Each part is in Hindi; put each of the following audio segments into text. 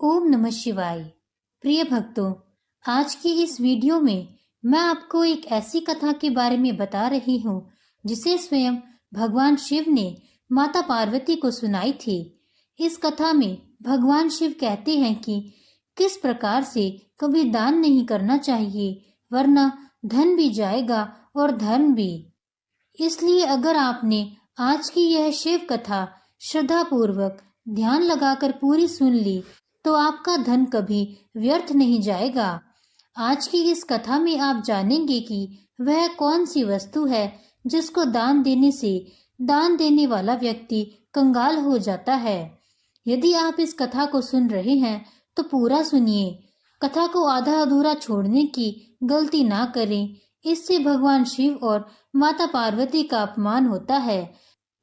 ओम नमः शिवाय। प्रिय भक्तों, आज की इस वीडियो में मैं आपको एक ऐसी कथा के बारे में बता रही हूँ जिसे स्वयं भगवान शिव ने माता पार्वती को सुनाई थी। इस कथा में भगवान शिव कहते हैं कि किस प्रकार से कभी दान नहीं करना चाहिए, वरना धन भी जाएगा और धर्म भी। इसलिए अगर आपने आज की यह शिव कथा श्रद्धा पूर्वक ध्यान लगाकर पूरी सुन ली तो आपका धन कभी व्यर्थ नहीं जाएगा। आज की इस कथा में आप जानेंगे कि वह कौन सी वस्तु है जिसको दान देने से दान देने वाला व्यक्ति कंगाल हो जाता है। यदि आप इस कथा को सुन रहे हैं तो पूरा सुनिए। कथा को आधा अधूरा छोड़ने की गलती ना करें, इससे भगवान शिव और माता पार्वती का अपमान होता है,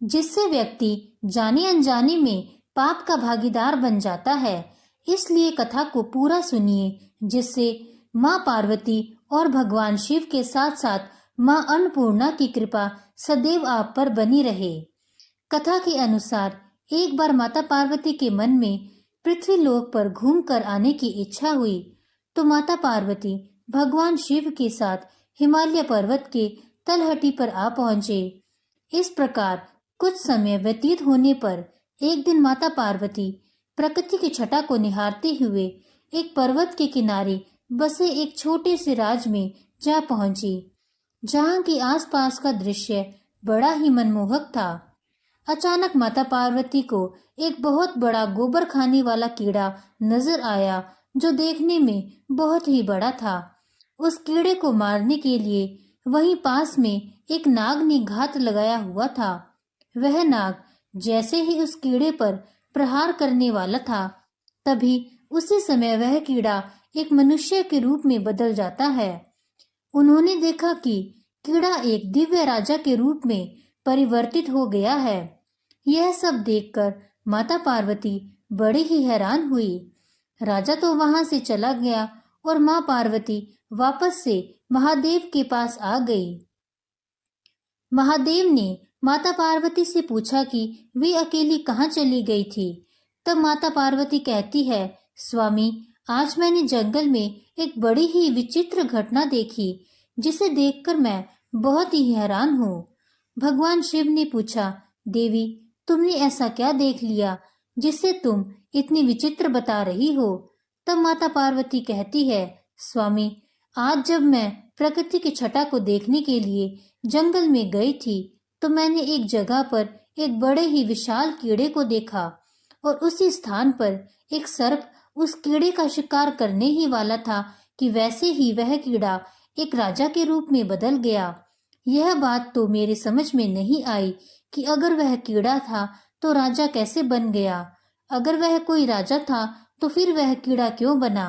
जिससे व्यक्ति जाने अनजाने में पाप का भागीदार बन जाता है। इसलिए कथा को पूरा सुनिए, जिससे माँ पार्वती और भगवान शिव के साथ साथ माँ अन्नपूर्णा की कृपा सदैव आप पर बनी रहे। कथा के अनुसार एक बार माता पार्वती के मन में पृथ्वी लोक पर घूमकर आने की इच्छा हुई, तो माता पार्वती भगवान शिव के साथ हिमालय पर्वत के तलहटी पर आ पहुंचे। इस प्रकार कुछ समय व्यतीत होने पर एक दिन माता पार्वती प्रकृति की छटा को निहारते हुए एक पर्वत के किनारे बसे एक छोटे से राज में जा पहुंची, जहां की आसपास का दृश्य बड़ा ही मनमोहक था। अचानक माता पार्वती को एक बहुत बड़ा गोबर खाने वाला कीड़ा नजर आया, जो देखने में बहुत ही बड़ा था। उस कीड़े को मारने के लिए वहीं पास में एक नाग ने घात लगाया हुआ था। वह नाग जैसे ही उस कीड़े पर प्रहार करने वाला था, तभी उसी समय वह कीड़ा एक मनुष्य के रूप में बदल जाता है। उन्होंने देखा कि कीड़ा एक दिव्य राजा के रूप में परिवर्तित हो गया है। यह सब देखकर माता पार्वती बड़ी ही हैरान हुई। राजा तो वहां से चला गया और माँ पार्वती वापस से महादेव के पास आ गई। महादेव ने माता पार्वती से पूछा कि वे अकेली कहाँ चली गई थी। तब माता पार्वती कहती है, स्वामी, आज मैंने जंगल में एक बड़ी ही विचित्र घटना देखी, जिसे देखकर मैं बहुत ही हैरान हूँ। भगवान शिव ने पूछा, देवी, तुमने ऐसा क्या देख लिया जिससे तुम इतनी विचित्र बता रही हो। तब माता पार्वती कहती है, स्वामी, आज जब मैं प्रकृति की छटा को देखने के लिए जंगल में गई थी, तो मैंने एक जगह पर एक बड़े ही विशाल कीड़े को देखा, और उसी स्थान पर एक सर्प उस कीड़े का शिकार करने ही वाला था कि वैसे ही वह कीड़ा एक राजा के रूप में बदल गया। यह बात तो मेरे समझ में नहीं आई कि अगर वह कीड़ा था तो राजा कैसे बन गया। अगर वह कोई राजा था तो फिर वह कीड़ा क्यों बना।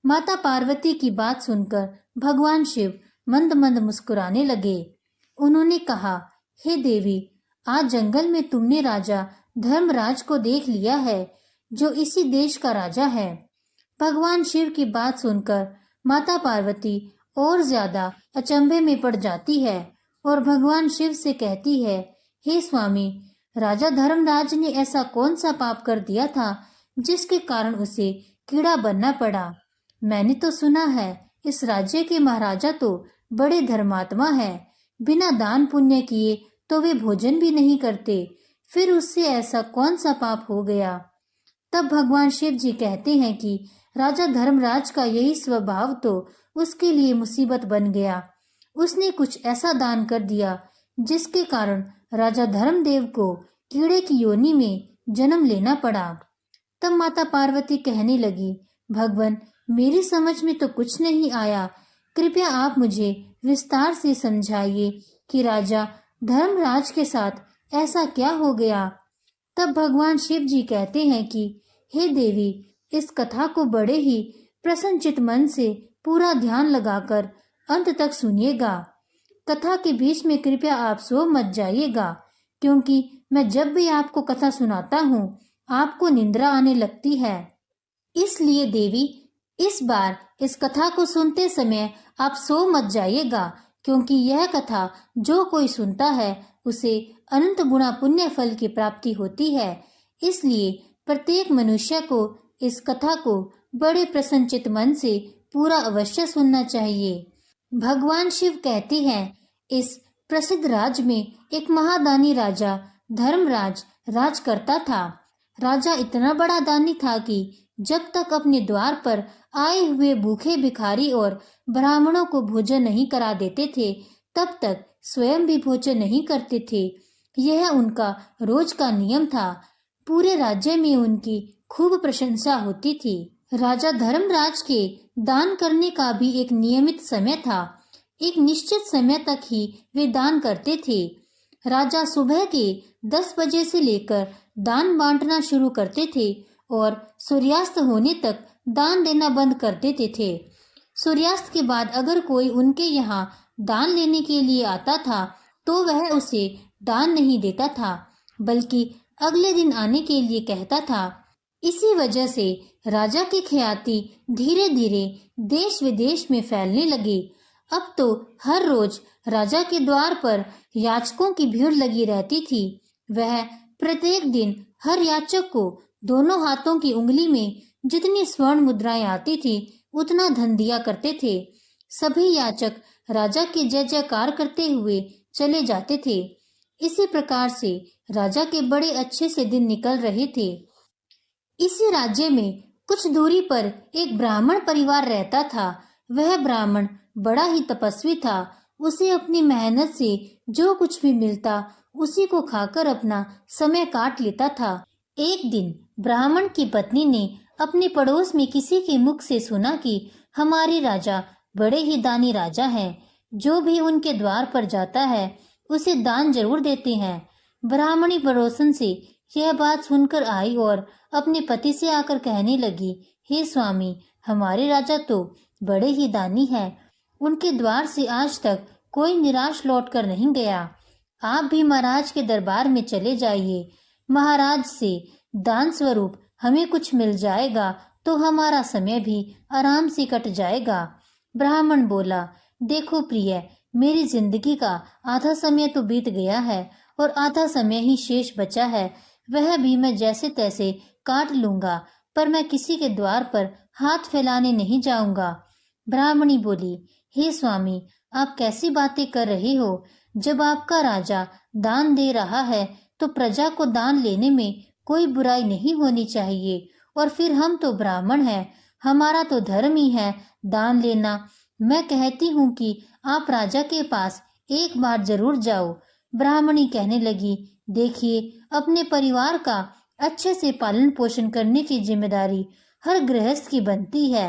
माता पार्वती की बात सुनकर भगवान शिव मंद मंद मुस्कुराने लगे। उन्होंने कहा, हे देवी, आज जंगल में तुमने राजा धर्मराज को देख लिया है, जो इसी देश का राजा है। भगवान शिव की बात सुनकर माता पार्वती और ज्यादा अचंभे में पड़ जाती है और भगवान शिव से कहती है, हे स्वामी, राजा धर्मराज ने ऐसा कौन सा पाप कर दिया था जिसके कारण उसे कीड़ा बनना पड़ा। मैंने तो सुना है इस राज्य के महाराजा तो बड़े धर्मात्मा है, बिना दान पुण्य किए तो वे भोजन भी नहीं करते, फिर उससे ऐसा कौन सा पाप हो गया। तब भगवान शिव जी कहते हैं कि राजा धर्मराज का यही स्वभाव तो उसके लिए मुसीबत बन गया। उसने कुछ ऐसा दान कर दिया जिसके कारण राजा धर्मदेव को कीड़े की योनि में जन्म लेना पड़ा। तब माता पार्वती कहने लगी, भगवान, मेरी समझ में तो कुछ नहीं आया, कृपया आप मुझे विस्तार से समझाइए कि राजा धर्मराज के साथ ऐसा क्या हो गया। तब भगवान शिव जी कहते हैं कि हे देवी, इस कथा को बड़े ही प्रसन्नचित मन से पूरा ध्यान लगाकर अंत तक सुनिएगा। कथा के बीच में कृपया आप सो मत जाइएगा, क्योंकि मैं जब भी आपको कथा सुनाता हूँ आपको निंद्रा आने लगती है। इसलिए देवी, इस बार इस कथा को सुनते समय आप सो मत जाइएगा, क्योंकि यह कथा जो कोई सुनता है उसे अनंत गुणा पुण्य फल की प्राप्ति होती है। इसलिए प्रत्येक मनुष्य को इस कथा को बड़े प्रसन्नचित मन से पूरा अवश्य सुनना चाहिए। भगवान शिव कहते हैं, इस प्रसिद्ध राज्य में एक महादानी राजा धर्मराज राज करता था। राजा इतना बड़ा दानी था कि जब तक अपने द्वार पर आए हुए भूखे भिखारी और ब्राह्मणों को भोजन नहीं करा देते थे, तब तक स्वयं भी भोजन नहीं करते थे। यह उनका रोज का नियम था। पूरे राज्य में उनकी खूब प्रशंसा होती थी। राजा धर्मराज के दान करने का भी एक नियमित समय था। एक निश्चित समय तक ही वे दान करते थे। राजा सुबह के 10 बजे से लेकर दान बांटना शुरू करते थे और सूर्यास्त होने तक दान देना बंद कर देते थे। सूर्यास्त के बाद अगर कोई उनके यहाँ दान लेने के लिए आता था तो वह उसे दान नहीं देता था, बल्कि अगले दिन आने के लिए कहता था। इसी वजह से राजा की ख्याति धीरे धीरे देश विदेश में फैलने लगी। अब तो हर रोज राजा के द्वार पर याचकों की भीड़ लगी रहती थी। वह प्रत्येक दिन हर याचक को दोनों हाथों की उंगली में जितनी स्वर्ण मुद्राएं आती थी उतना धन दिया करते थे। सभी याचक राजा की जय जयकार करते हुए चले जाते थे। इसी प्रकार से राजा के बड़े अच्छे से दिन निकल रहे थे। इसी राज्य में कुछ दूरी पर एक ब्राह्मण परिवार रहता था। वह ब्राह्मण बड़ा ही तपस्वी था। उसे अपनी मेहनत से जो कुछ भी मिलता उसी को खाकर अपना समय काट लेता था। एक दिन ब्राह्मण की पत्नी ने अपने पड़ोस में किसी के मुख से सुना कि हमारे राजा बड़े ही दानी राजा हैं। जो भी उनके द्वार पर जाता है उसे दान जरूर देते हैं। ब्राह्मणी पड़ोसन से यह बात सुनकर आई और अपने पति से आकर कहने लगी, हे स्वामी, हमारे राजा तो बड़े ही दानी हैं। उनके द्वार से आज तक कोई निराश लौटकर नहीं गया। आप भी महाराज के दरबार में चले जाइए। महाराज से दान स्वरूप हमें कुछ मिल जाएगा तो हमारा समय भी आराम से कट जाएगा। ब्राह्मण बोला, देखो प्रिय, मेरी जिंदगी का आधा समय तो बीत गया है और आधा समय ही शेष बचा है। वह भी मैं जैसे तैसे काट लूंगा, पर मैं किसी के द्वार पर हाथ फैलाने नहीं जाऊंगा। ब्राह्मणी बोली, हे स्वामी, आप कैसी बातें कर रहे हो? जब आपका राजा दान दे रहा है तो प्रजा को दान लेने में कोई बुराई नहीं होनी चाहिए। और फिर हम तो ब्राह्मण हैं, हमारा तो धर्म ही है दान लेना। मैं कहती हूँ कि आप राजा के पास एक बार जरूर जाओ। ब्राह्मणी कहने लगी, देखिए, अपने परिवार का अच्छे से पालन पोषण करने की जिम्मेदारी हर गृहस्थ की बनती है।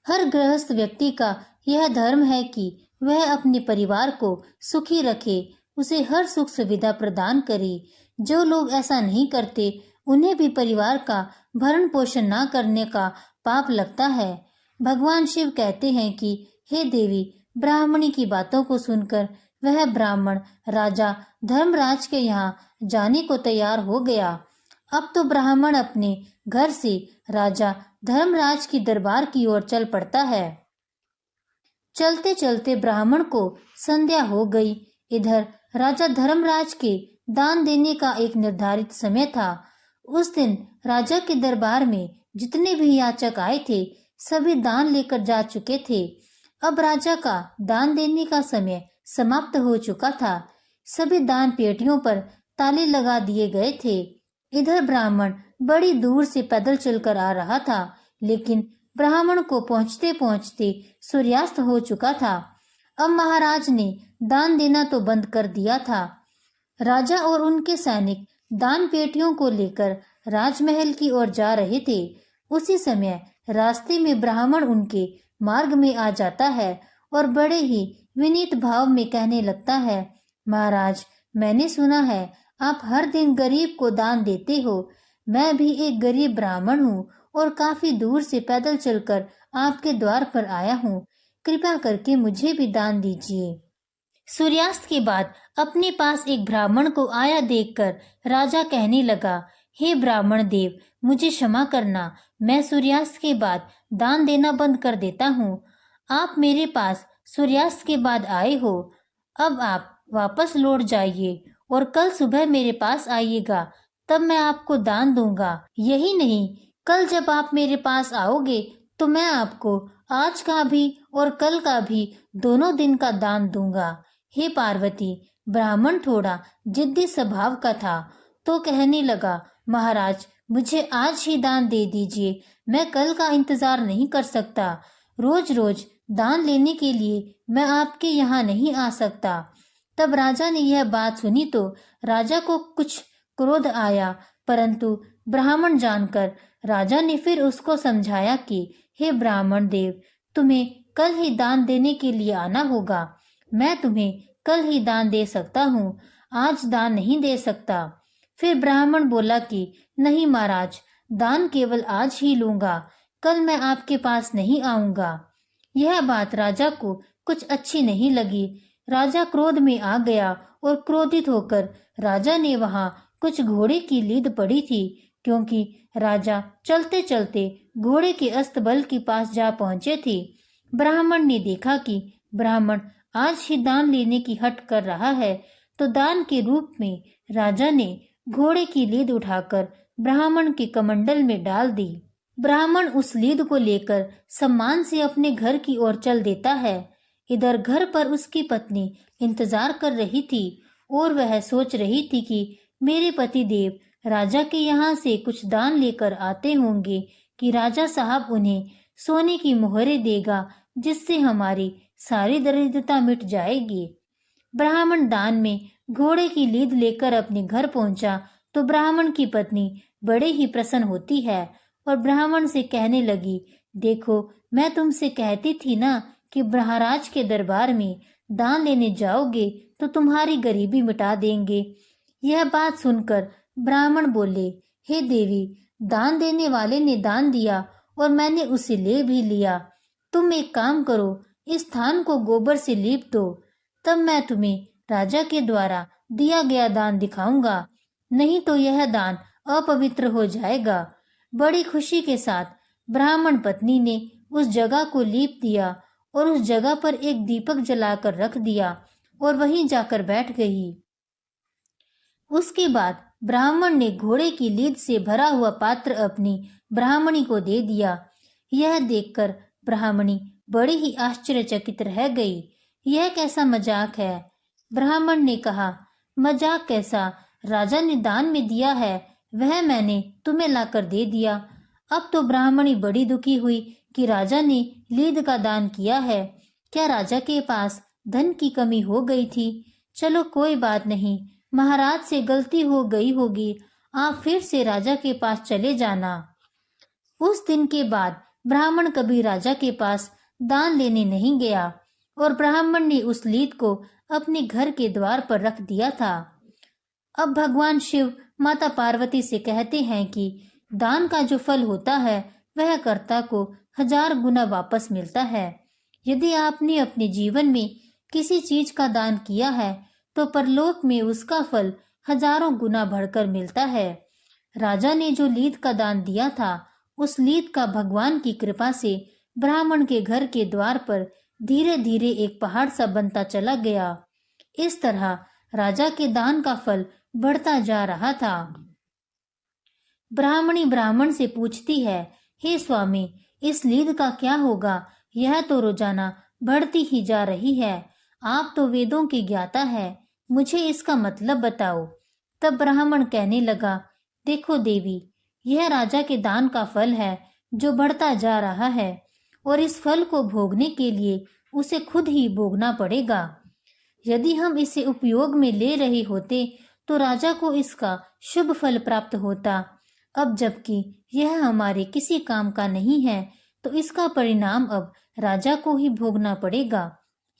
हर गृहस्थ व्यक्ति का यह धर्म है कि वह अपने परिवार को सुखी रखे, उसे हर सुख सुविधा प्रदान करे। जो लोग ऐसा नहीं करते उन्हें भी परिवार का भरण पोषण न करने का पाप लगता है। भगवान शिव कहते हैं कि हे देवी, ब्राह्मणी की बातों को सुनकर वह ब्राह्मण राजा धर्मराज के यहाँ जाने को तैयार हो गया। अब तो ब्राह्मण अपने घर से राजा धर्मराज की दरबार की ओर चल पड़ता है। चलते चलते ब्राह्मण को संध्या हो गई। इधर राजा धर्मराज के दान देने का एक निर्धारित समय था। उस दिन राजा के दरबार में जितने भी याचक आए थे सभी दान लेकर जा चुके थे। अब राजा का दान देने का समय समाप्त हो चुका था। सभी दान पेटियों पर ताले लगा दिए गए थे। इधर ब्राह्मण बड़ी दूर से पैदल चलकर आ रहा था, लेकिन ब्राह्मण को पहुंचते पहुंचते सूर्यास्त हो चुका था। अब महाराज ने दान देना तो बंद कर दिया था। राजा और उनके सैनिक दान पेटियों को लेकर राजमहल की ओर जा रहे थे। उसी समय रास्ते में ब्राह्मण उनके मार्ग में आ जाता है और बड़े ही विनीत भाव में कहने लगता है, महाराज, मैंने सुना है आप हर दिन गरीब को दान देते हो। मैं भी एक गरीब ब्राह्मण हूँ और काफी दूर से पैदल चलकर आपके द्वार पर आया हूँ। कृपया करके मुझे भी दान दीजिए। सूर्यास्त के बाद अपने पास एक ब्राह्मण को आया देखकर राजा कहने लगा, हे ब्राह्मण देव, मुझे क्षमा करना, मैं सूर्यास्त के बाद दान देना बंद कर देता हूँ। आप मेरे पास सूर्यास्त के बाद आए हो, अब आप वापस लौट जाइए और कल सुबह मेरे पास आइएगा। तब मैं आपको दान दूंगा। यही नहीं, कल जब आप मेरे पास आओगे तो मैं आपको आज का भी और कल का भी दोनों दिन का दान दूंगा। हे पार्वती, ब्राह्मण थोड़ा जिद्दी स्वभाव का था तो कहने लगा, महाराज मुझे आज ही दान दे दीजिए, मैं कल का इंतजार नहीं कर सकता। रोज रोज दान लेने के लिए मैं आपके यहाँ नहीं आ सकता। तब राजा ने यह बात सुनी तो राजा को कुछ क्रोध आया, परंतु ब्राह्मण जानकर राजा ने फिर उसको समझाया कि हे ब्राह्मण देव, तुम्हें कल ही दान देने के लिए आना होगा। मैं तुम्हें कल ही दान दे सकता हूँ, आज दान नहीं दे सकता। फिर ब्राह्मण बोला कि नहीं महाराज, दान केवल आज ही लूंगा, कल मैं आपके पास नहीं आऊंगा। यह बात राजा को कुछ अच्छी नहीं लगी। राजा क्रोध में आ गया और क्रोधित होकर राजा ने वहां कुछ घोड़े की लीद पड़ी थी, क्योंकि राजा चलते चलते घोड़े के अस्तबल के पास जा पहुंचे थे। ब्राह्मण ने देखा कि ब्राह्मण आज ही दान लेने की हट कर रहा है, तो दान के रूप में राजा ने घोड़े की लीद उठाकर ब्राह्मण के कमंडल में डाल दी। ब्राह्मण उस लीद को लेकर सम्मान से अपने घर की ओर चल देता है। इधर घर पर उसकी पत्नी इंतजार कर रही थी और वह सोच रही थी कि मेरे पति देव राजा के यहाँ से कुछ दान लेकर आते होंगे कि राजा साहब उन्हें सोने की मोहरें देगा, जिससे हमारी सारी दरिद्रता मिट जाएगी। ब्राह्मण दान में घोड़े की लीद लेकर अपने घर पहुंचा तो ब्राह्मण की पत्नी बड़े ही प्रसन्न होती है और ब्राह्मण से कहने लगी, देखो मैं तुमसे कहती थी ना कि महाराज के दरबार में दान लेने जाओगे तो तुम्हारी गरीबी मिटा देंगे। यह बात सुनकर ब्राह्मण बोले, हे देवी, दान देने वाले ने दान दिया और मैंने उसे ले भी लिया। तुम एक काम करो, इस स्थान को गोबर से लीप दो, तब मैं तुम्हें राजा के द्वारा दिया गया दान दिखाऊंगा, नहीं तो यह दान अपवित्र हो जाएगा। बड़ी खुशी के साथ ब्राह्मण पत्नी ने उस जगह को लीप दिया और उस जगह पर एक दीपक जलाकर रख दिया और वहीं जाकर बैठ गई। उसके बाद ब्राह्मण ने घोड़े की लीद से भरा हुआ पात्र अपनी ब्राह्मणी को दे दिया। यह देखकर ब्राह्मणी बड़ी ही आश्चर्यचकित रह गई। यह कैसा मजाक है? ब्राह्मण ने कहा, मजाक कैसा, राजा ने दान में दिया है, वह मैंने तुम्हें लाकर दे दिया। अब तो ब्राह्मणी बड़ी दुखी हुई कि राजा ने लीद का दान किया है। क्या राजा के पास धन की कमी हो गई थी? चलो कोई बात नहीं, महाराज से गलती हो गई होगी, आप फिर से राजा के पास चले जाना। उस दिन के बाद ब्राह्मण कभी राजा के पास दान लेने नहीं गया और ब्राह्मण ने उस लीद को अपने घर के द्वार पर रख दिया था। अब भगवान शिव माता पार्वती से कहते हैं कि दान का जो फल होता है वह कर्ता को 1000 गुना वापस मिलता है। यदि आपने अपने जीवन में किसी चीज का दान किया है तो परलोक में उसका फल हजारों गुना बढ़कर मिलता है। राजा ने जो लीद का दान दिया था, उस लीद का भगवान की कृपा से ब्राह्मण के घर के द्वार पर धीरे धीरे एक पहाड़ सा बनता चला गया। इस तरह राजा के दान का फल बढ़ता जा रहा था। ब्राह्मणी ब्राह्मण से पूछती है, हे स्वामी, इस लीद का क्या होगा? यह तो रोजाना बढ़ती ही जा रही है। आप तो वेदों के ज्ञाता है, मुझे इसका मतलब बताओ। तब ब्राह्मण कहने लगा, देखो देवी, यह राजा के दान का फल है जो बढ़ता जा रहा है और इस फल को भोगने के लिए उसे खुद ही भोगना पड़ेगा। यदि हम इसे उपयोग में ले रहे होते तो राजा को इसका शुभ फल प्राप्त होता। अब जबकि यह हमारे किसी काम का नहीं है तो इसका परिणाम अब राजा को ही भोगना पड़ेगा।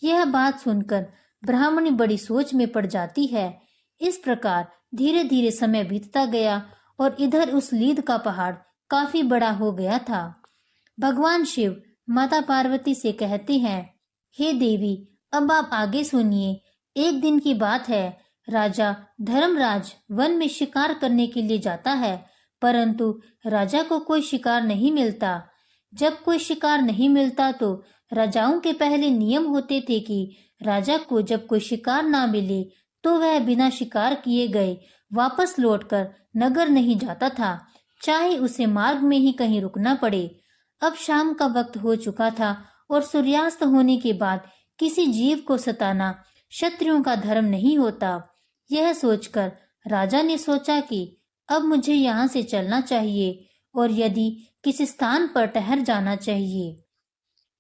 यह बात सुनकर ब्राह्मणी बड़ी सोच में पड़ जाती है। इस प्रकार धीरे धीरे समय बीतता गया और इधर उस लीद का पहाड़ काफी बड़ा हो गया था। भगवान शिव माता पार्वती से कहते हैं, हे देवी, अब आप आगे सुनिए। एक दिन की बात है, राजा धर्मराज वन में शिकार करने के लिए जाता है, परंतु राजा को कोई शिकार नहीं मिलता। जब कोई शिकार नहीं मिलता तो राजाओं के पहले नियम होते थे कि राजा को जब कोई शिकार ना मिले तो वह बिना शिकार किए गए वापस लौटकर नगर नहीं जाता था, चाहे उसे मार्ग में ही कहीं रुकना पड़े। अब शाम का वक्त हो चुका था और सूर्यास्त होने के बाद किसी जीव को सताना क्षत्रियों का धर्म नहीं होता। यह सोचकर राजा ने सोचा कि अब मुझे यहाँ से चलना चाहिए और यदि किसी स्थान पर ठहर जाना चाहिए।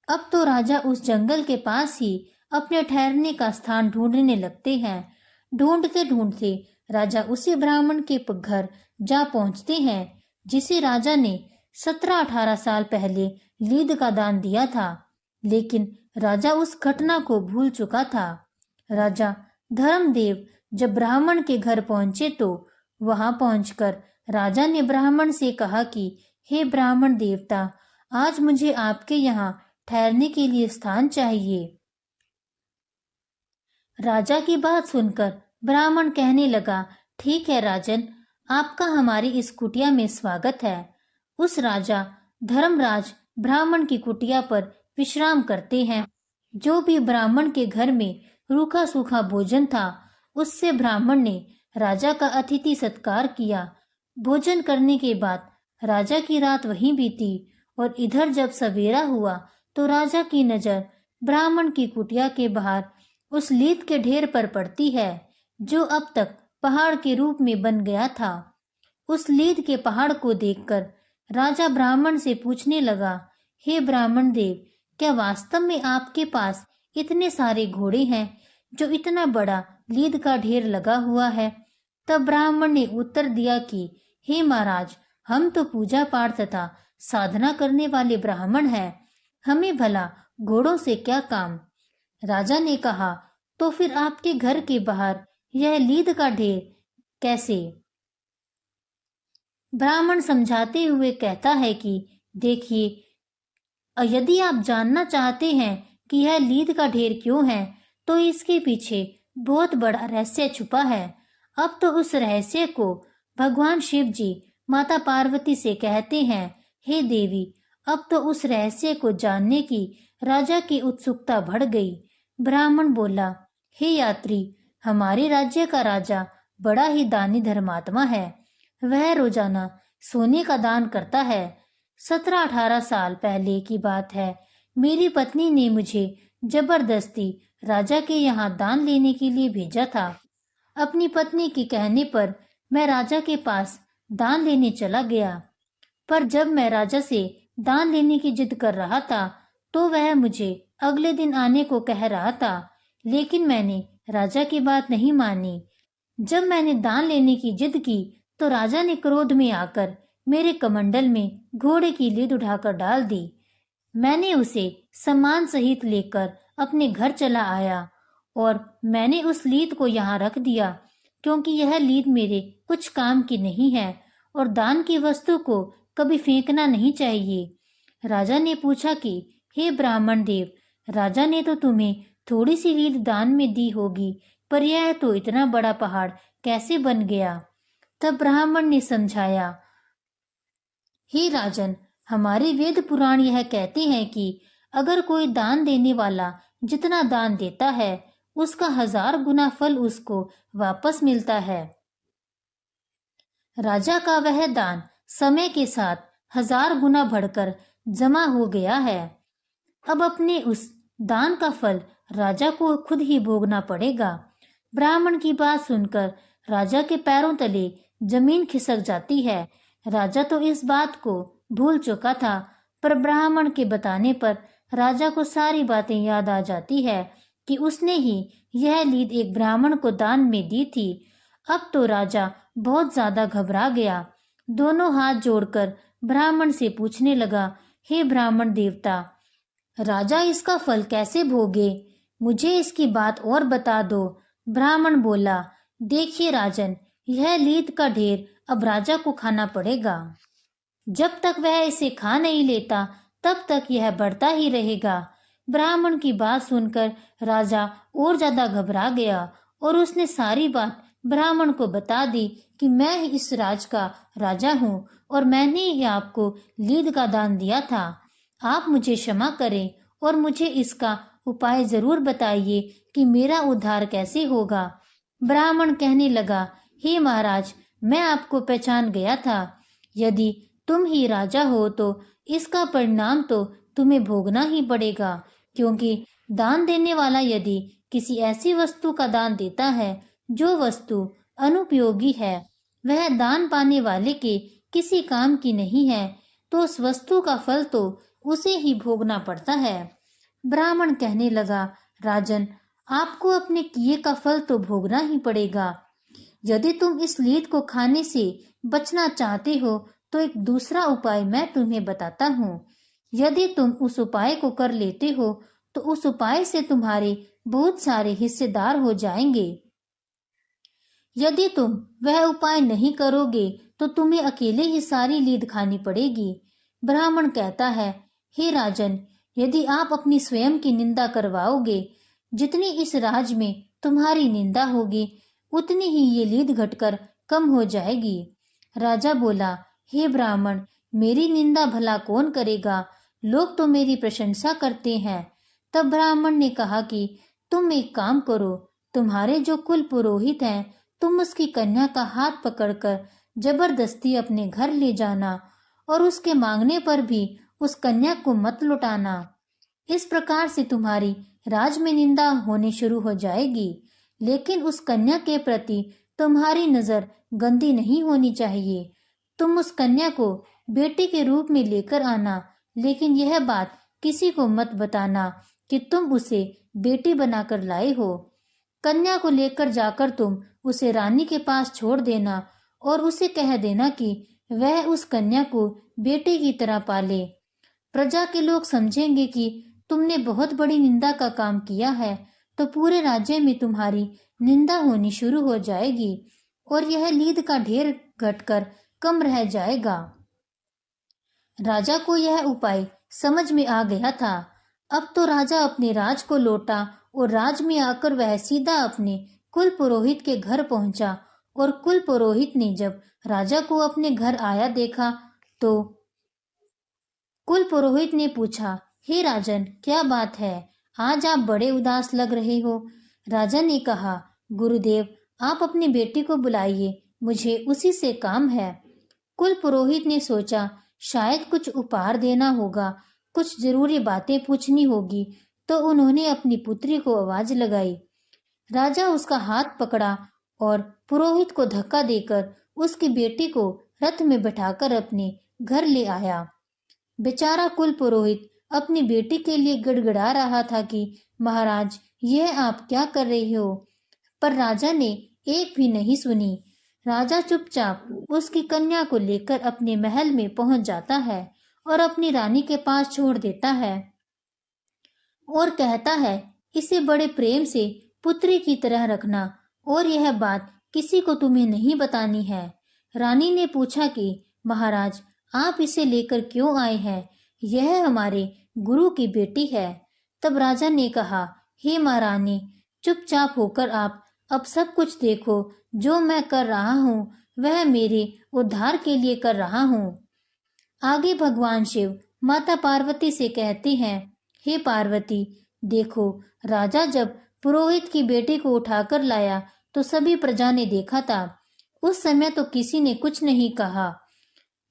अब तो राजा उस जंगल के पास ही अपने ठहरने का स्थान ढूंढने लगते हैं। ढूंढते ढूंढते राजा उसी ब्राह्मण के घर जा पहुंचते हैं जिसे राजा ने 17-18 साल पहले लीद का दान दिया था। लेकिन राजा उस घटना को भूल चुका था। राजा धर्मदेव जब ब्राह्मण के घर पहुंचे तो वहां पहुंचकर राजा ने ब्राह्मण से कहा कि हे ब्राह्मण देवता, आज मुझे आपके यहाँ ठहरने के लिए स्थान चाहिए। राजा की बात सुनकर ब्राह्मण कहने लगा, ठीक है राजन, आपका हमारी इस कुटिया में स्वागत है। उस राजा धर्मराज ब्राह्मण की कुटिया पर विश्राम करते हैं। जो भी ब्राह्मण के घर में रूखा सूखा भोजन था उससे ब्राह्मण ने राजा का अतिथि सत्कार किया। भोजन करने के बाद राजा की रात वहीं बीती और इधर जब सवेरा हुआ तो राजा की नजर ब्राह्मण की कुटिया के बाहर उस लीद के ढेर पर पड़ती है जो अब तक पहाड़ के रूप में बन गया था। उस लीद के पहाड़ को देखकर राजा ब्राह्मण से पूछने लगा, हे ब्राह्मण देव, क्या वास्तव में आपके पास इतने सारे घोड़े हैं जो इतना बड़ा लीद का ढेर लगा हुआ है? तब ब्राह्मण ने उत्तर दिया कि हे महाराज, हम तो पूजा पाठ तथा साधना करने वाले ब्राह्मण हैं, हमें भला घोड़ों से क्या काम। राजा ने कहा, तो फिर आपके घर के बाहर यह लीद का ढेर कैसे? ब्राह्मण समझाते हुए कहता है कि देखिए, यदि आप जानना चाहते हैं कि यह लीद का ढेर क्यों है तो इसके पीछे बहुत बड़ा रहस्य छुपा है। अब तो उस रहस्य को भगवान शिव जी माता पार्वती से कहते हैं, हे देवी, अब तो उस रहस्य को जानने की राजा की उत्सुकता बढ़ गई। ब्राह्मण बोला, हे यात्री, हमारे राज्य का राजा बड़ा ही दानी धर्मात्मा है। वह रोजाना सोने का दान करता है। 17-18 साल पहले की बात है, मेरी पत्नी ने मुझे जबरदस्ती राजा के यहाँ दान लेने के लिए भेजा था। अपनी पत्नी के कहने पर मैं राजा के पास दान लेने चला गया, पर जब मैं राजा से दान लेने की जिद कर रहा था तो वह मुझे अगले दिन आने को कह रहा था, लेकिन मैंने राजा की बात नहीं मानी। जब मैंने दान लेने की जिद की तो राजा ने क्रोध में आकर मेरे कमंडल में घोड़े की लीद उठाकर डाल दी। मैंने उसे सम्मान सहित लेकर अपने घर चला आया और मैंने उस लीद को यहाँ रख दिया क्योंकि यह लीद मेरे कुछ काम की नहीं है और दान की वस्तु को कभी फेंकना नहीं चाहिए। राजा ने पूछा कि हे ब्राह्मण देव, राजा ने तो तुम्हें थोड़ी सी लीद दान में दी होगी, पर यह तो इतना बड़ा पहाड़ कैसे बन गया? तब ब्राह्मण ने समझाया, हे राजन, हमारे वेद पुराण यह कहते हैं कि अगर कोई दान देने वाला जितना दान देता है उसका 1000 गुना फल उसको वापस मिलता है। राजा का वह दान समय के साथ 1000 गुना बढ़कर जमा हो गया है। अब अपने उस दान का फल राजा को खुद ही भोगना पड़ेगा। ब्राह्मण की बात सुनकर राजा के पैरों तले जमीन खिसक जाती है। राजा तो इस बात को भूल चुका था, पर ब्राह्मण के बताने पर राजा को सारी बातें याद आ जाती है कि उसने ही यह लीद एक ब्राह्मण को दान में दी थी। अब तो राजा बहुत ज्यादा घबरा गया। दोनों हाथ जोड़कर ब्राह्मण से पूछने लगा, हे ब्राह्मण देवता, राजा इसका फल कैसे भोगे? मुझे इसकी बात और बता दो। ब्राह्मण बोला, देखिए राजन, यह लीद का ढेर अब राजा को खाना पड़ेगा। जब तक वह इसे खा नहीं लेता तब तक यह बढ़ता ही रहेगा। ब्राह्मण की बात सुनकर राजा और ज्यादा घबरा गया और उसने सारी बात ब्राह्मण को बता दी कि मैं ही इस राज का राजा हूँ और मैंने ही आपको लीद का दान दिया था। आप मुझे क्षमा करें और मुझे इसका उपाय जरूर बताइए कि मेरा उद्धार कैसे होगा। ब्राह्मण कहने लगा, हे महाराज, मैं आपको पहचान गया था। यदि तुम ही राजा हो तो इसका परिणाम तो तुम्हें भोगना ही पड़ेगा, क्योंकि दान देने वाला यदि किसी ऐसी वस्तु का दान देता है जो वस्तु अनुपयोगी है, वह दान पाने वाले के किसी काम की नहीं है, तो उस वस्तु का फल तो उसे ही भोगना पड़ता है। ब्राह्मण कहने लगा, राजन, आपको अपने किए का फल तो भोगना ही पड़ेगा। यदि तुम इस लीद को खाने से बचना चाहते हो तो एक दूसरा उपाय मैं तुम्हें बताता हूँ। यदि तुम उस उपाय को कर लेते हो तो उस उपाय से तुम्हारे बहुत सारे हिस्सेदार हो जाएंगे। यदि तुम वह उपाय नहीं करोगे तो तुम्हें अकेले ही सारी लीद खानी पड़ेगी। ब्राह्मण कहता है, हे राजन, यदि आप अपनी स्वयं की निंदा करवाओगे, जितनी इस राज में तुम्हारी निंदा होगी उतनी ही ये लीद घटकर कम हो जाएगी। राजा बोला, हे ब्राह्मण, मेरी निंदा भला कौन करेगा, लोग तो मेरी प्रशंसा करते हैं। तब ब्राह्मण ने कहा कि तुम एक काम करो, तुम्हारे जो कुल पुरोहित हैं, तुम उसकी कन्या का हाथ पकड़कर जबरदस्ती अपने घर ले जाना और उसके मांगने पर भी उस कन्या को मत लुटाना। इस प्रकार से तुम्हारी राज में निंदा होने शुरू हो जाएगी, लेकिन उस कन्या के प्रति तुम्हारी नजर गंदी नहीं होनी चाहिए। तुम उस कन्या को बेटी के रूप में लेकर आना, लेकिन यह बात किसी को मत बताना कि तुम उसे बेटी बनाकर लाए हो। कन्या को लेकर जाकर तुम उसे रानी के पास छोड़ देना और उसे कह देना कि वह उस कन्या को बेटे की तरह पाले। प्रजा के लोग समझेंगे कि तुमने बहुत बड़ी निंदा का काम किया है, तो पूरे राज्य में तुम्हारी निंदा होनी शुरू हो जाएगी और यह लीद का ढेर घटकर कम रह जाएगा। राजा को यह उपाय समझ में आ गया था। अब तो राजा अपने राज को लौटा और राज में आकर वह सीधा अपने कुल पुरोहित के घर पहुंचा और कुल पुरोहित ने जब राजा को अपने घर आया देखा तो कुल पुरोहित ने पूछा, हे राजन, क्या बात है, आज आप बड़े उदास लग रहे हो। राजा ने कहा, गुरुदेव, आप अपनी बेटी को बुलाइए, मुझे उसी से काम है। कुल पुरोहित ने सोचा शायद कुछ उपहार देना होगा, कुछ जरूरी बातें पूछनी होगी, तो उन्होंने अपनी पुत्री को आवाज लगाई। राजा उसका हाथ पकड़ा और पुरोहित को धक्का देकर उसकी बेटी को रथ में बैठाकर अपने घर ले आया। बेचारा कुल पुरोहित अपनी बेटी के लिए गिड़गिड़ा रहा था कि महाराज, यह आप क्या कर रहे हो, पर राजा ने एक भी नहीं सुनी। राजा चुपचाप उसकी कन्या को लेकर अपने महल में पहुंच जाता है और अपनी रानी के पास छोड़ देता है और कहता है, इसे बड़े प्रेम से पुत्री की तरह रखना और यह बात किसी को तुम्हें नहीं बतानी है। रानी ने पूछा कि महाराज, आप इसे लेकर क्यों आए हैं, यह हमारे गुरु की बेटी है। तब राजा ने कहा, हे महारानी, चुपचाप होकर आप अब सब कुछ देखो, जो मैं कर रहा हूँ वह मेरे उद्धार के लिए कर रहा हूँ। आगे भगवान शिव माता पार्वती से कहते हैं, हे पार्वती, देखो, राजा जब पुरोहित की बेटी को उठाकर लाया तो सभी प्रजा ने देखा था। उस समय तो किसी ने कुछ नहीं कहा,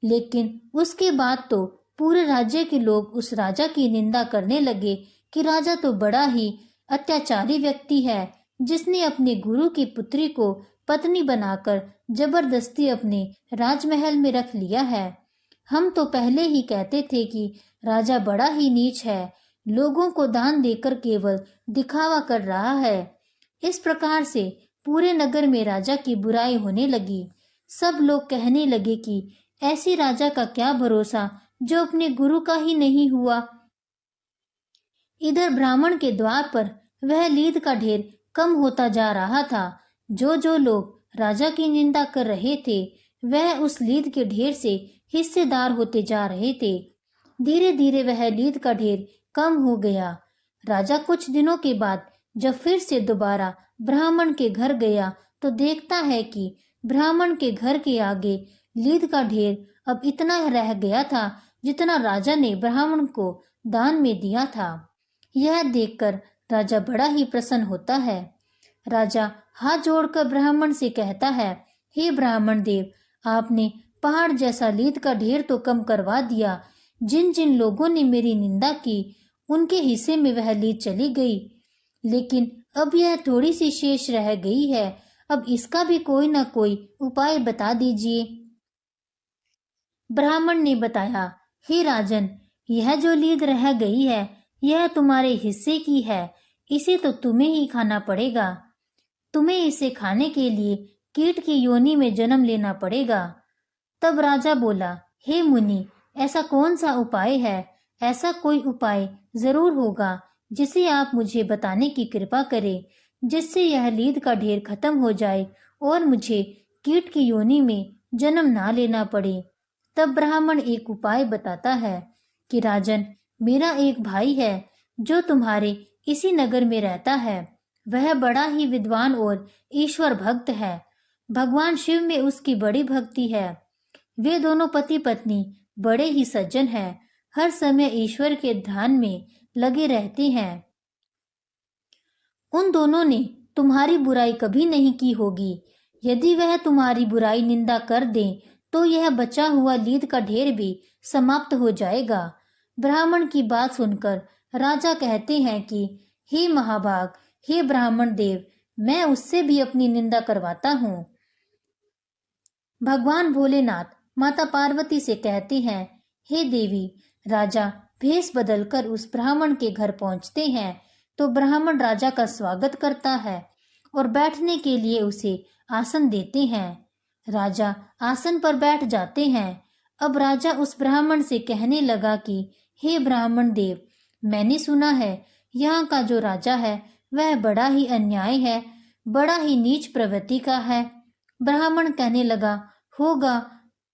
लेकिन उसके बाद तो पूरे राज्य के लोग उस राजा की निंदा करने लगे कि राजा तो बड़ा ही अत्याचारी व्यक्ति है, जिसने अपने गुरु की पुत्री को पत्नी बनाकर जबरदस्ती अपने राजमहल में रख लिया है। हम तो पहले ही कहते थे कि राजा बड़ा ही नीच है, लोगों को दान देकर केवल दिखावा कर रहा है। इस प्रकार से पूरे नगर में राजा की बुराई होने लगी। सब लोग कहने लगे कि ऐसे राजा का क्या भरोसा जो अपने गुरु का ही नहीं हुआ। इधर ब्राह्मण के द्वार पर वह लीद का ढेर कम होता जा रहा था। जो जो लोग राजा की निंदा कर रहे थे वह उस लीद के ढेर से हिस्सेदार होते जा रहे थे। धीरे धीरे वह लीद का ढेर कम हो गया। राजा कुछ दिनों के बाद जब फिर से दोबारा ब्राह्मण के घर गया तो देखता है कि ब्राह्मण के घर के आगे लीद का ढेर अब इतना रह गया था जितना राजा ने ब्राह्मण को दान में दिया था। यह देखकर राजा बड़ा ही प्रसन्न होता है। राजा हाथ जोड़कर ब्राह्मण से कहता है, हे ब्राह्मण देव, आपने पहाड़ जैसा लीद का ढेर तो कम करवा दिया। जिन जिन लोगों ने मेरी निंदा की उनके हिस्से में वह लीद चली गई, लेकिन अब यह थोड़ी सी शेष रह गई है। अब इसका भी कोई ना कोई उपाय बता दीजिए। ब्राह्मण ने बताया, हे राजन, यह जो लीद रह गई है यह तुम्हारे हिस्से की है, इसे तो तुम्हें ही खाना पड़ेगा। तुम्हें इसे खाने के लिए कीट की योनि में जन्म लेना पड़ेगा। तब राजा बोला, हे मुनि, ऐसा कौन सा उपाय है? ऐसा कोई उपाय जरूर होगा जिसे आप मुझे बताने की कृपा करें, जिससे यह लीद का ढेर खत्म हो जाए और मुझे कीट की योनि में जन्म ना लेना पड़े। तब ब्राह्मण एक उपाय बताता है कि राजन, मेरा एक भाई है जो तुम्हारे इसी नगर में रहता है। वह बड़ा ही विद्वान और ईश्वर भक्त है। भगवान शिव में उसकी बड़ी भक्ति है। वे दोनों पति पत्नी बड़े ही सज्जन हैं, हर समय ईश्वर के ध्यान में लगे रहते हैं। उन दोनों ने तुम्हारी बुराई कभी नहीं की होगी। यदि वह तुम्हारी बुराई निंदा कर दें तो यह बचा हुआ लीद का ढेर भी समाप्त हो जाएगा। ब्राह्मण की बात सुनकर राजा कहते हैं कि हे महाभाग, हे ब्राह्मण देव, मैं उससे भी अपनी निंदा करवाता हूँ। भगवान भोलेनाथ माता पार्वती से कहते हैं, हे देवी, राजा भेष बदलकर उस ब्राह्मण के घर पहुंचते हैं तो ब्राह्मण राजा का स्वागत करता है और बैठने के लिए उसे आसन देते हैं। राजा आसन पर बैठ जाते हैं। अब राजा उस ब्राह्मण से कहने लगा कि हे ब्राह्मण देव, मैंने सुना है यहाँ का जो राजा है वह बड़ा ही अन्याय है, बड़ा ही नीच प्रवृत्ति का है। ब्राह्मण कहने लगा, होगा,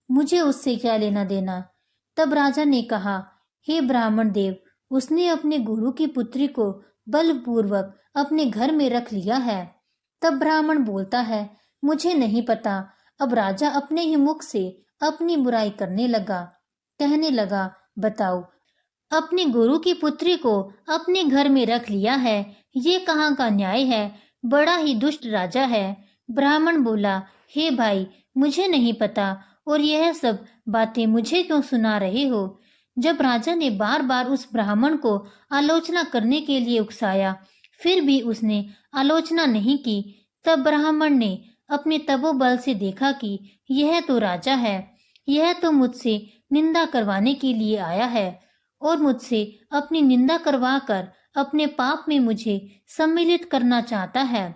मुझे उससे क्या लेना देना। तब राजा ने कहा, हे ब्राह्मण देव, उसने अपने गुरु की पुत्री को बलपूर्वक अपने घर में रख लिया है। तब ब्राह्मण बोलता है, मुझे नहीं पता। अब राजा अपने ही मुख से अपनी बुराई करने लगा, कहने लगा, बताओ, अपने गुरु की पुत्री को अपने घर में रख लिया है, ये कहाँ का न्याय है? बड़ा ही दुष्ट राजा है। ब्राह्मण बोला, हे भाई, मुझे नहीं पता और यह सब बातें मुझे क्यों सुना रहे हो? जब राजा ने बार बार उस ब्राह्मण को आलोचना करने के लिए उकसाया, फिर भी उसने आलोचना नहीं की, तब ब्राह्मण ने अपने तपोबल से देखा कि यह तो राजा है, यह तो मुझसे निंदा करवाने के लिए आया है और मुझसे अपनी निंदा करवाकर अपने पाप में मुझे सम्मिलित करना चाहता है।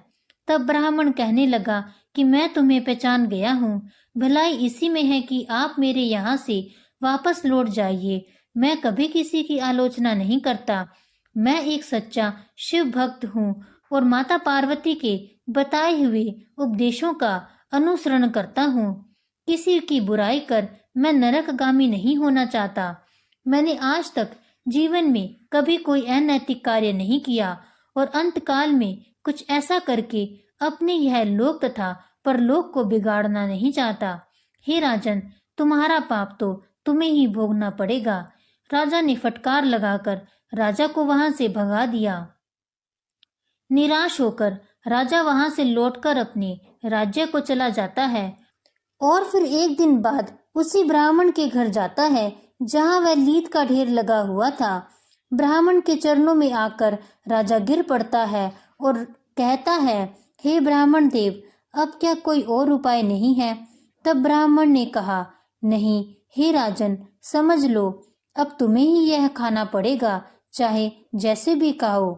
तब ब्राह्मण कहने लगा कि मैं तुम्हें पहचान गया हूँ, भलाई इसी में है कि आप मेरे यहाँ से वापस लौट जाइए। मैं कभी किसी की आलोचना नहीं करता। मैं एक सच्चा शिव भक्त हूँ और माता पार्वती के बताए हुए उपदेशों का अनुसरण करता हूँ। किसी की बुराई कर मैं नरकगामी नहीं होना चाहता। मैंने आज तक जीवन में कभी कोई अनैतिक कार्य नहीं किया और अंतकाल में कुछ ऐसा करके अपने यह लोक तथा परलोक को बिगाड़ना नहीं चाहता। हे राजन, तुम्हारा पाप तो तुम्हें ही भोगना पड़ेगा। राजा ने फटकार लगाकर राजा को वहां से भगा दिया। निराश होकर राजा वहां से लौटकर अपने राज्य को चला जाता है और फिर एक दिन बाद उसी ब्राह्मण के घर जाता है जहां वह लीद का ढेर लगा हुआ था। ब्राह्मण के चरणों में आकर राजा गिर पड़ता है और कहता है, हे ब्राह्मण देव, अब क्या कोई और उपाय नहीं है? तब ब्राह्मण ने कहा, नहीं हे राजन, समझ लो, अब तुम्हें ही यह खाना पड़ेगा, चाहे जैसे भी खाओ।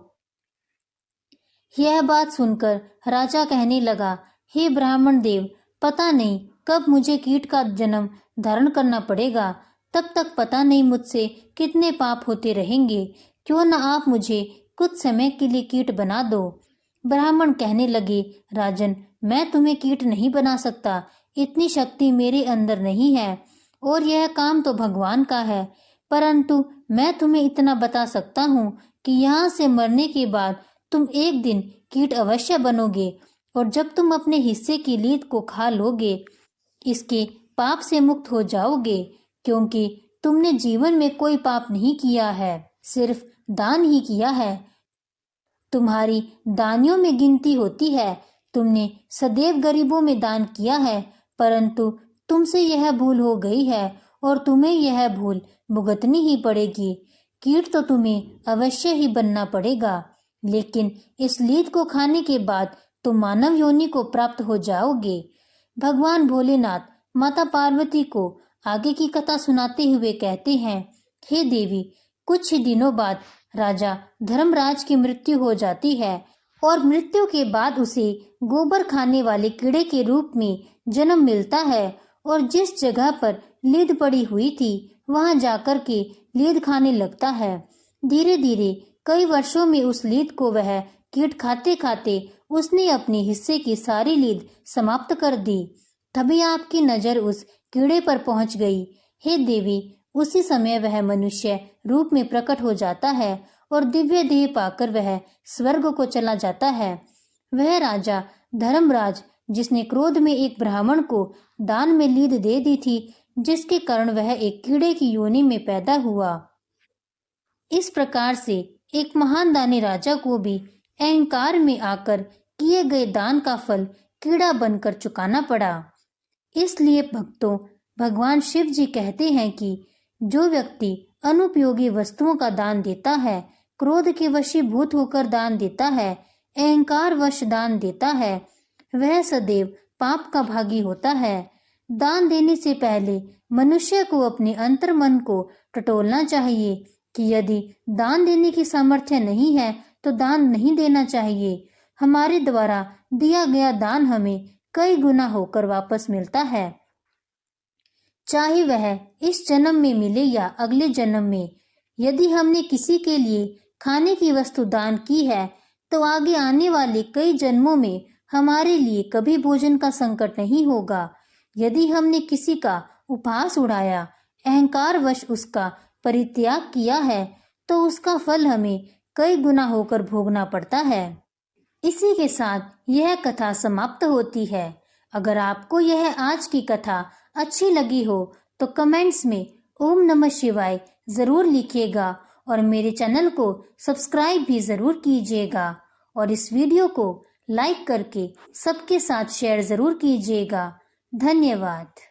यह बात सुनकर राजा कहने लगा, हे ब्राह्मण देव, पता नहीं कब मुझे कीट का जन्म धारण करना पड़ेगा, तब तक पता नहीं मुझसे कितने पाप होते रहेंगे। क्यों न आप मुझे कुछ समय के लिए कीट बना दो। ब्राह्मण कहने लगे, राजन, मैं तुम्हें कीट नहीं बना सकता, इतनी शक्ति मेरे अंदर नहीं है और यह काम तो भगवान का है। परंतु मैं तुम्हें इतना बता सकता हूँ कि यहाँ से मरने के बाद तुम एक दिन कीट अवश्य बनोगे और जब तुम अपने हिस्से की लीद को खा लोगे, इसके पाप से मुक्त हो जाओगे, क्योंकि तुमने जीवन में कोई पाप नहीं किया है, सिर्फ दान ही किया है। तुम्हारी दानियों में गिनती होती है। तुमने सदैव गरीबों में दान किया है, परंतु तुमसे यह भूल हो गई है और तुम्हें यह भूल भुगतनी ही पड़ेगी। कीट तो तुम्हें अवश्य ही बनना पड़ेगा, लेकिन इस लीद को खाने के बाद तुम मानव योनि को प्राप्त हो जाओगे। भगवान भोलेनाथ माता पार्वती को आगे की कथा सुनाते हुए कहते हैं, हे देवी, कुछ ही दिनों बाद राजा धर्मराज की मृत्यु हो जाती है और मृत्यु के बाद उसे गोबर खाने वाले कीड़े के रूप में जन्म मिलता है और जिस जगह पर लीद पड़ी हुई थी वहां जाकर के लीद खाने लगता है। धीरे धीरे कई वर्षों में उस लीद को वह कीट खाते खाते उसने अपने हिस्से की सारी लीद समाप्त कर दी। तभी आपकी नजर उस कीड़े पर पहुंच गई। हे देवी, उसी समय वह मनुष्य रूप में प्रकट हो जाता है और दिव्य देह पाकर वह स्वर्ग को चला जाता है। वह राजा धर्मराज, जिसने क्रोध में एक ब्राह्मण को दान में लीद दे दी थी, जिसके कारण वह एक कीड़े की योनि में पैदा हुआ। इस प्रकार से एक महान दानी राजा को भी अहंकार में आकर किए गए दान का फल कीड़ा बनकर चुकाना पड़ा। इसलिए भक्तों, भगवान शिव जी कहते हैं कि जो व्यक्ति अनुपयोगी वस्तुओं का दान देता है, क्रोध के वशीभूत होकर दान देता है, अहंकार वश दान देता है, वह सदैव पाप का भागी होता है। दान देने से पहले मनुष्य को अपने अंतर मन को टटोलना चाहिए कि यदि दान देने की सामर्थ्य नहीं है तो दान नहीं देना चाहिए। हमारे द्वारा दिया गया दान हमें कई गुना होकर वापस मिलता है, चाहे वह इस जन्म में मिले या अगले जन्म में। यदि हमने किसी के लिए खाने की वस्तु दान की है तो आगे आने वाले कई जन्मों में हमारे लिए कभी भोजन का संकट नहीं होगा। यदि हमने किसी का उपहास उड़ाया, अहंकार वश उसका परित्याग किया है, तो उसका फल हमें कई गुना होकर भोगना पड़ता है। इसी के साथ यह कथा समाप्त होती है। अगर आपको यह आज की कथा अच्छी लगी हो तो कमेंट्स में ओम नमः शिवाय जरूर लिखिएगा और मेरे चैनल को सब्सक्राइब भी जरूर कीजिएगा और इस वीडियो को लाइक करके सबके साथ शेयर जरूर कीजिएगा। धन्यवाद।